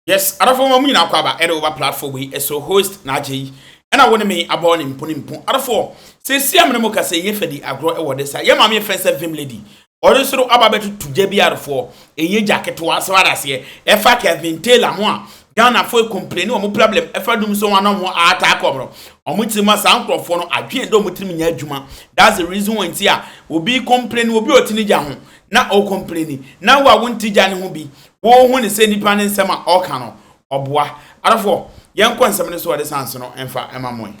Yes, I don't know me now kwaba head over platform we so host na je and I want me about nimpo I don't say see am no ka say ye fedi agro e wode say ye ma me friend say film lady or so ababetu to je bia for enye jacket wa so adase e fa Kevin Taylor ho a Ghana for complain o mo problem e fa dum so wan no attack obro o mo ti ma san krofo no adwen do mo ti nya adwuma. That's the reason why ntia obi complain obi otinija ho na o complain na wa wonti ja ne ho bi wo hu ne se nipa ne nsema o ka no oboa arafo yen ko nsem ne so de sanso no emfa emamoy.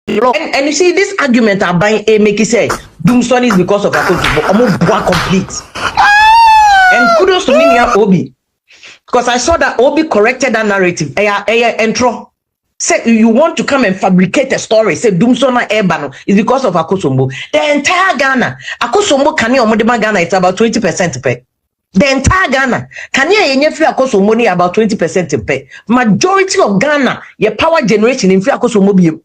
And you see this argument are buying a make it say Dumsor is because of Akoto but complete. And kudos to me Obi, because I saw that Obi corrected that narrative. Intro say you want to come and fabricate a story. Say Dumsor na Ebano is because of Akosombo. The entire Ghana, Akosombo Kani Omodema Ghana is about 20% pay. The entire Ghana, Kanye yenye free Akosombo ni about 20% pay. Majority of Ghana, your power generation in free Akosombo biom.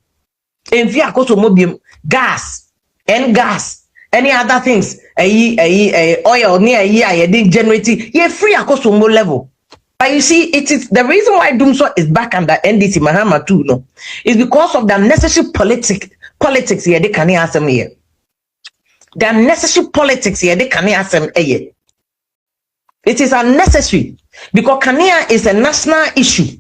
In free Akosombo biom, gas and gas, any other things, oil near ye didn't generate ye free Akosombo level. But you see, it is the reason why Dumsor is back under NDC Mahama too, no, is because of the necessary politics here. They can't answer me here. The unnecessary politics here. They can't answer me here. It is unnecessary because Kania is a national issue,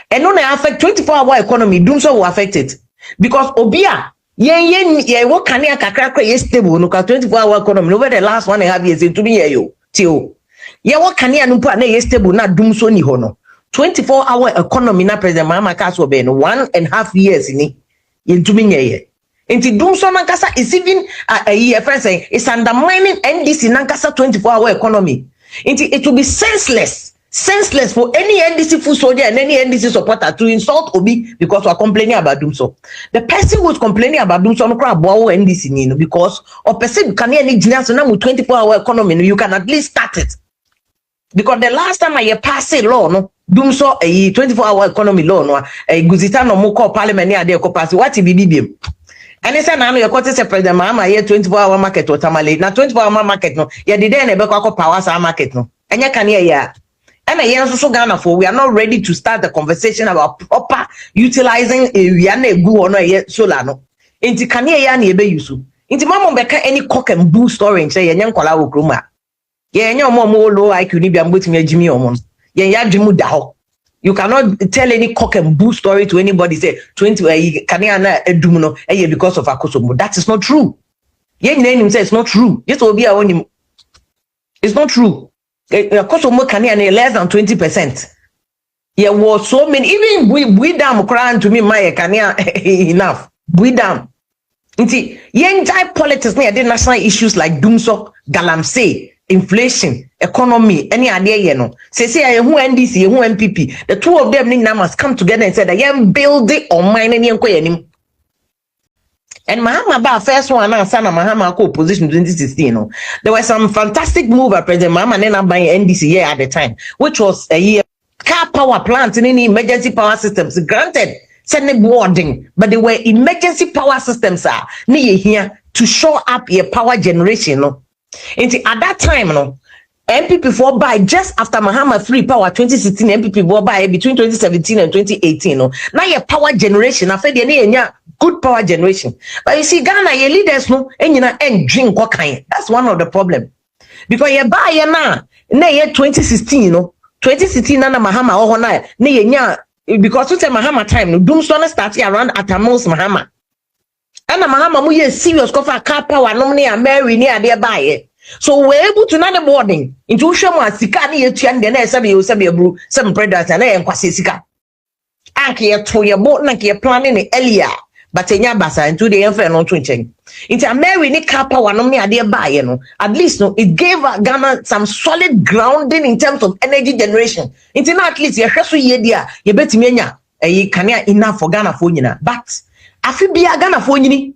and only affect 24-hour economy. Dumsor will affect it because Obia, what Kania kakra is stable. No, 24-hour economy over the last 1.5 years into me yo till. Yeah, what Kania no put na stable na Dumsor ni hono. 24-hour economy na President Mahama Kaso ben 1.5 years ni into me ye. Into Dumsor nankasa is even a year friend saying it's undermining NDC nankasa 24-hour economy. It will be senseless for any NDC full soldier and any NDC supporter to insult Obi because we are complaining about Dumsor. The person who is complaining about Dumsor no crab NDC because or person can any genius now with 24-hour economy you can at least start it. Because the last time I passed a law no Dumsor a 24-hour economy law no a guzita no mo call parliament near there ko pass what BBM. And it's an annual quarter President Mahama here 24-hour market or tamale. Now 24-hour market no. Yeah, the day and power market no. And you can hear ya. And I also Ghana for we are not ready to start the conversation about proper utilizing a go on a solar no. Inti can hear ya ni ebe yusu. Inti mama beka any cock and bull story and say yan kola wo kroma. Yeah, your mom low IQ ni bi am wetimi Jimmy omon. Yeah, ya jimu da. You cannot tell any cock and bull story to anybody. Say 20 Kaniana Edumuno because of Akosombo. That is not true. Ye name say it's not true. This will be our own. It's not true. Akosombo Kaniana less than 20%. There was so many. Even we damn crying to me my Kania enough. We damn. Inti ye entire politics near the national issues like Dumsor, Galamsey, inflation, economy, any idea, you know. Say, who NDC, who MPP, the two of them must come together and say that you build it on mine and you and Mahama ba first one and Sana Mahama co-opposition 2016. You know. There was some fantastic move by President Mahama and then buying NDC here at the time, which was a year car power plants in any emergency power systems. Granted, sending boarding, but they were emergency power systems are near here to show up your power generation. No? At that time, no, MPP for buy just after Mahama free power 2016, MPP for buy between 2017 and 2018. No, now your power generation, I feel you good power generation. But you see, Ghana, your leaders no, and you know, and drink what kind. That's one of the problem because you buy now year 2016, you know, 2016 na Mahama oh na na because to Mahama time no Dumsor started around at most Mahama. And Mahama mu ye serious cover car power no near Mary near there buy. So we're able to not the boarding into Shama Sika near Tian the next Sabi some predators and Kwasika. Anki to your boat like you're planning the earlier, but in your bassa into the inferno twinching. Into Mary Nick car power no near there buy, you know. At least no, it gave Ghana some solid grounding in terms of energy generation. Into at least your year, you bet me a can enough for Ghana for you. But I feel be a Ghana for you.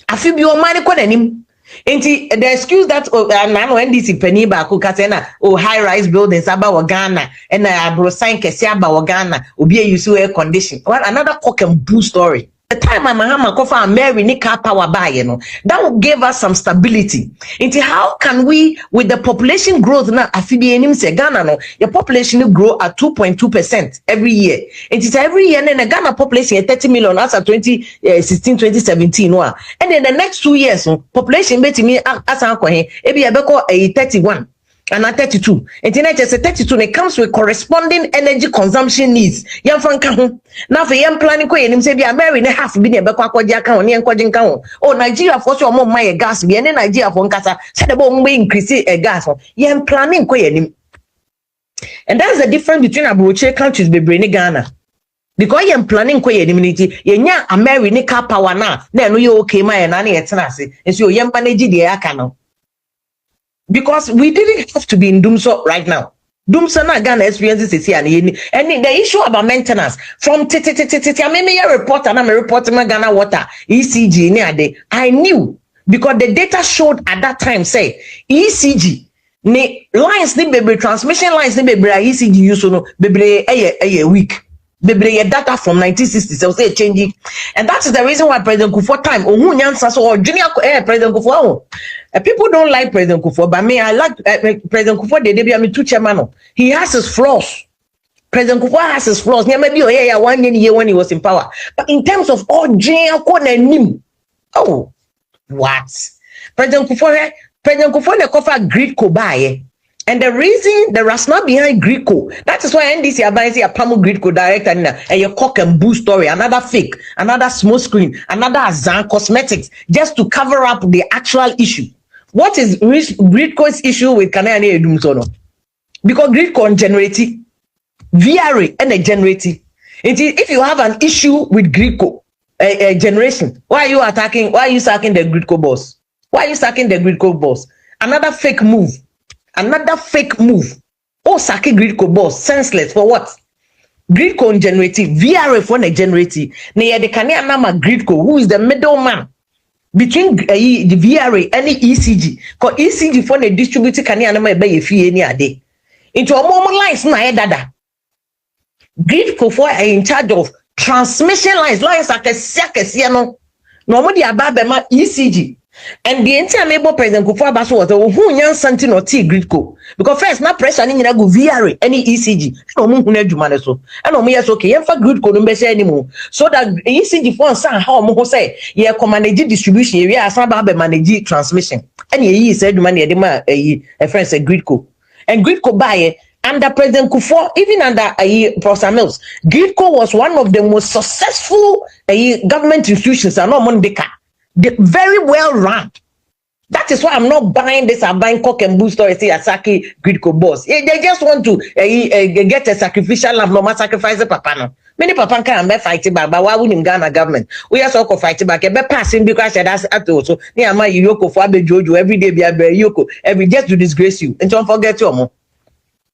I feel be your money quite him. Inti the excuse that now NDC penny back katena high rise buildings about Ghana and bro sign kesi about Ghana obi use air condition. Well, another cock and bull story. the time Mahama Kofa and Mary Nika power by, you know, that will give us some stability. Into how can we, with the population growth now, Afia say Ghana, no, your population will grow at 2.2% every year. And it's every year, and then the Ghana population is 30 million as of 2016, 2017. And then the next 2 years, population betting me as a 31. And at 32, internet is a 32. It comes with corresponding energy consumption needs. Now for young planning, you say, Mary, half been a account. Oh, Nigeria for sure more my gas, be any Nigeria for Casa, said about increase a gas. Young planning, and that's the difference between Abuche countries be bringing Ghana. Because you're planning immunity, you're a Mary Nika power now, then you okay, my and Annie at Tenassi, and so young manage the Akano. Because we didn't have to be in Dumsor right now. Dumsor na Ghana experiences is here, and the issue about maintenance from I made a report and I'm a reporter Ghana water ECG near day. I knew because the data showed at that time say ECG ne lines ni baby transmission lines ni baby ECG use no baby a week. Baby data from 1960s, so say changing, and that is the reason why President Kufuor time or junior President Kufuor. People don't like President Kufuor, but me, I like President Kufuor. They two chairman. He has his flaws. President Kufuor has his flaws. Maybe 1 year when he was in power, but in terms of all oh, what President Kufuor the cover grid Kobaye. And the reason, the rationale behind Greco, that is why NDC advising a Pamu Greco director and your cock and boo story, another fake, another small screen, another Azan cosmetics, just to cover up the actual issue. What is Greco's issue with Kanani Dumsor? Because Greco generating VRA and a generating. If you have an issue with Greco, a generation, why are you sacking the Greco boss? Why are you sacking the Greco boss? Another fake move. Another fake move. Oh, Saki Gridco boss, senseless for what? Gridco generative, VRF for the generative. Near the Kanya Nama Gridco, who is the middleman between the VRA and the ECG. Because ECG for the distributed Kanya Nama by a fee any day. Into a moment lines, na dada. Gridco for in charge of transmission lines like a circus, normally about the ECG. And the entire neighbor President Kufuor Abaso was who young something or T Gridco. Because first, not pressure any go VRA, any ECG. No more who need you so. And no me yes okay. You for Gridco no be anymore. So that ECG for some how mo say you manage distribution area as about manage transmission. And ye said money a friend said Gridco. And Gridco buy under President Kufuor, even under Professor Mills, Gridco was one of the most successful government institutions and no Mondeka. Very well run. That is why I'm not buying this. I'm buying cock and bull story. Say Asaki Gridco boss. They just want to get a sacrificial lamb. No matter sacrifice the papa. No. Many papa can be fighting back. But why wouldn't Ghana government? We are so fighting back. Be passing because that's at also. Near my Yoko for Abe Jojo every day. Be Yoko every just to disgrace you. And don't forget your mom.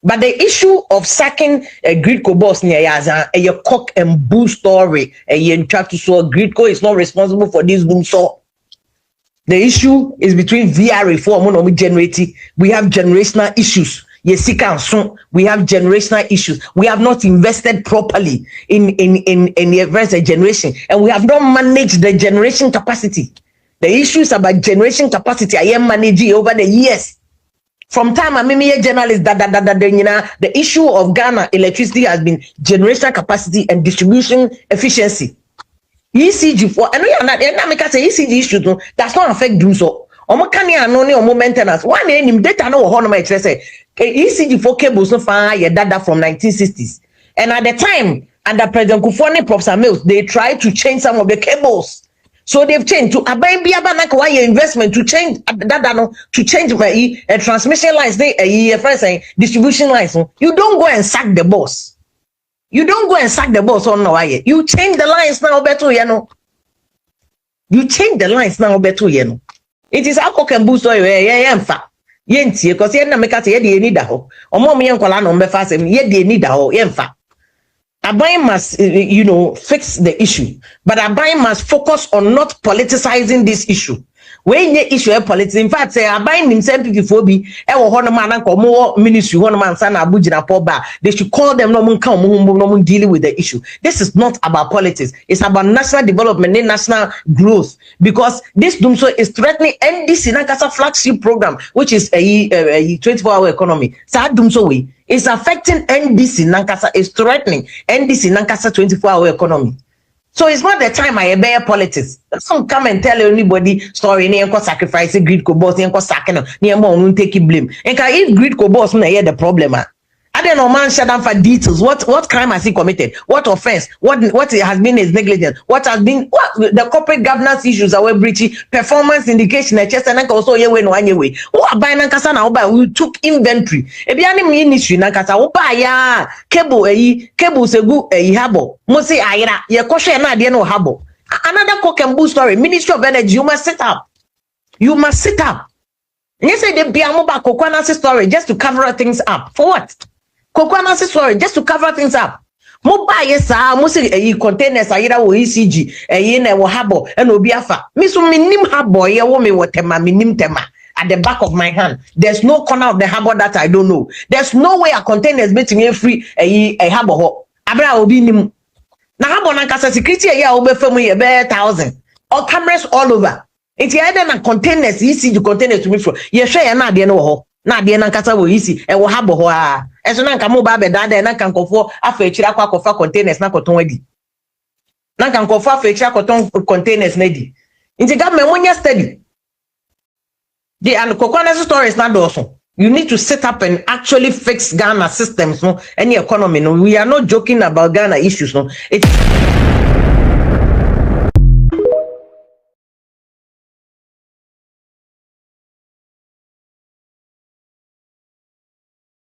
But the issue of sacking a Gridco boss near a cock and bull story, Gridco is not responsible for this Dumsor. The issue is between VRA for monomy generating. We have generational issues. We have generational issues. We have not invested properly in the advanced generation, and we have not managed the generation capacity. The issues about generation capacity I am managing over the years. From time I'm a journalist the issue of Ghana electricity has been generational capacity and distribution efficiency. ECG for I know you're not make say ECG issue does not affect Dumsor. Omo kania no ne omo maintenance. One name data no ho no ma say ECG for cables so far your data from 1960s. And at the time under President Kufuor and Professor Mills, they tried to change some of the cables. So they've changed to investment to change to change my transmission lines, distribution lines. You don't go and sack the boss. You don't go and sack the boss on no. You change the lines now better, You change the lines now better, It is how can boost oil, Yenti, because you make us need a ho. Or more me and Colano fast and yet they need a ho, Abai must, fix the issue. But Abai must focus on not politicizing this issue. we nye issue of politics. In fact, say I bind himself for be e wo ho no man anko mo ministry ho no man sa na Abuja na poba. They should call them no mun kan no dealing with the issue. This is not about politics. It's about national development and national growth, because this Dumsor is threatening NDC Nankasa flagship program, which is a 24-hour economy. So Dumsor way is affecting NDC Nankasa, is threatening NDC Nankasa 24-hour economy. So it's not the time I bear politics. Don't come and tell anybody story. Ni enko sacrifice greed ko boss. Ni enko sakeno. Ni enko take blame. And if greed ko boss, na hear the problem. I don't know, man. Shut down for details. What crime has he committed? What offense? What has been his negligence? What has been the corporate governance issues are we breaching? Performance indication. Chest and also ye way no anye way. What buy na kasa na oba? We took inventory. Ebiani ministry na kasa oba ya cable segu habo. Mosi ayira ye koshe na ade no habo. Another cock and bull story. Ministry of Energy. You must sit up. You must sit up. And you say they be amoba Pokuaa story just to cover things up. For what? Pokuaa story just to cover things up. Mo buy yes mo say containers ayira wo ECG na wo habo and obi afa. Me so minim habo ye wo me wotema minim tema at the back of my hand. There's no corner of the harbor that I don't know. There's no way a container is making free a harbor ho. Abra obi nim. Na harbor na kasa security ya obe famu ye be 1,000. Or cameras all over. It's either na containers ECG containers to me for. Ye hwe ya na ade no ho. Na ade na kasa wo ECG e wo harbor ho a. Eso na nka mo ba be dada na nka nkofo afa echira kwa kofa containers na koton adi. Na nka nkofo afa echira koton containers na di. Inti government mo nya study. The and Pokuaa story is not also. You need to set up and actually fix Ghana systems, no, any economy. No, we are not joking about Ghana issues, no. It's